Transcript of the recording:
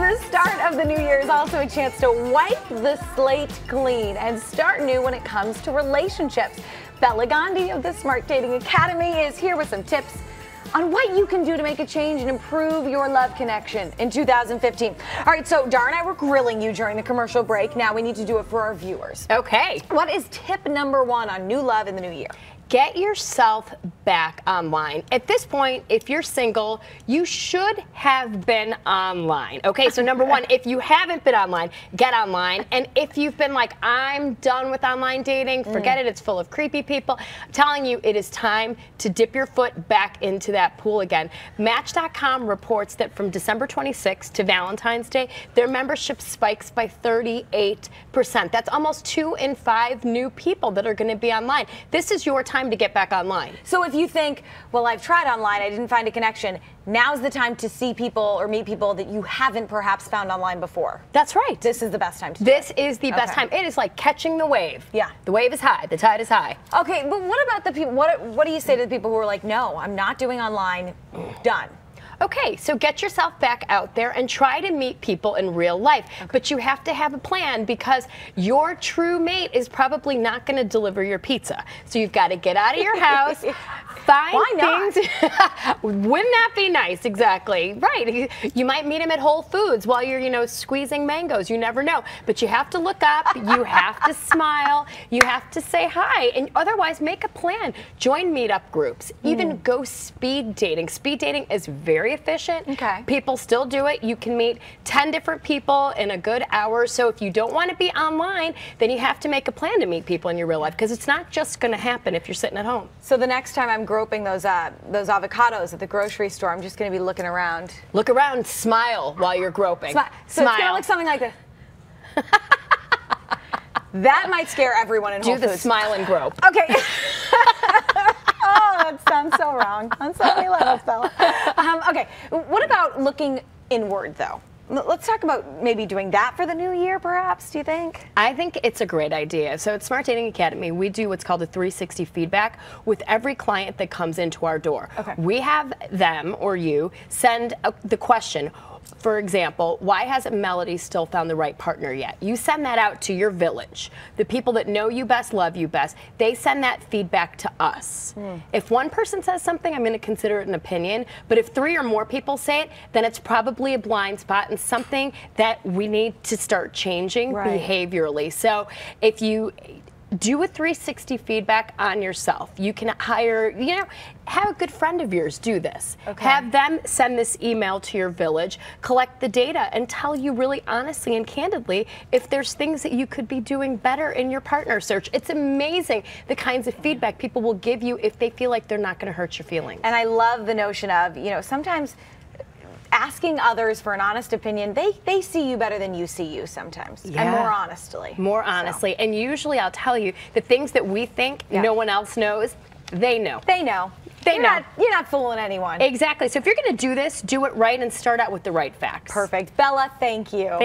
The start of the new year is also a chance to wipe the slate clean and start new when it comes to relationships. Bela Gandhi of the Smart Dating Academy is here with some tips on what you can do to make a change and improve your love connection in 2015. All right, so Dar and I were grilling you during the commercial break. Now we need to do it for our viewers. Okay. What is tip number one on new love in the new year? Get yourself back online. At this point, if you're single, you should have been online. Okay, so number one, if you haven't been online, get online. And if you've been like, I'm done with online dating, forget it, it's full of creepy people. I'm telling you, it is time to dip your foot back into that pool again. Match.com reports that from December 26th to Valentine's Day, their membership spikes by 38%. That's almost 2 in 5 new people that are gonna be online. This is your time to get back online. So if you think, well, I've tried online, I didn't find a connection, now's the time to see people or meet people that you haven't perhaps found online before. That's right. This is the best time to do it. This is the best time. It is like catching the wave. Yeah. The wave is high, the tide is high. Okay, but what about the people, what do you say to the people who are like, no, I'm not doing online, done? Okay, so get yourself back out there and try to meet people in real life. Okay. But you have to have a plan because your true mate is probably not going to deliver your pizza. So you've got to get out of your house, find things. Wouldn't that be nice? Exactly. Right. You might meet him at Whole Foods while you're, squeezing mangoes. You never know. But you have to look up. You have to smile. You have to say hi. And otherwise, make a plan. Join meetup groups. Even go speed dating. Speed dating is very efficient. Okay. People still do it. You can meet 10 different people in a good hour. So if you don't want to be online, then you have to make a plan to meet people in your real life because it's not just going to happen if you're sitting at home. So the next time I'm groping those avocados at the grocery store, I'm just going to be looking around. Look around, smile while you're groping. So it's going to look something like this. That might scare everyone in Whole Foods. Do the smile and grope. Okay. Oh, that sounds so wrong. I'm sorry, let us, Bella. Okay, what about looking inward, though? Let's talk about maybe doing that for the new year, perhaps, do you think? I think it's a great idea. So at Smart Dating Academy, we do what's called a 360 feedback with every client that comes into our door. Okay. We have them, or you, send the question. For example, why hasn't Melody still found the right partner yet? You send that out to your village. The people that know you best, love you best, they send that feedback to us. If one person says something, I'm going to consider it an opinion. But if 3 or more people say it, then it's probably a blind spot and something that we need to start changing behaviorally. So if you do a 360 feedback on yourself. You can hire, have a good friend of yours do this. Okay. Have them send this email to your village, collect the data, and tell you really honestly and candidly if there's things that you could be doing better in your partner search. It's amazing the kinds of feedback people will give you if they feel like they're not going to hurt your feelings. And I love the notion of, sometimes asking others for an honest opinion, they see you better than you see you sometimes, and more honestly. More honestly, and usually I'll tell you, the things that we think no one else knows, they know. They know. You're not fooling anyone. Exactly, so if you're going to do this, do it right and start out with the right facts. Perfect. Bella, thank you.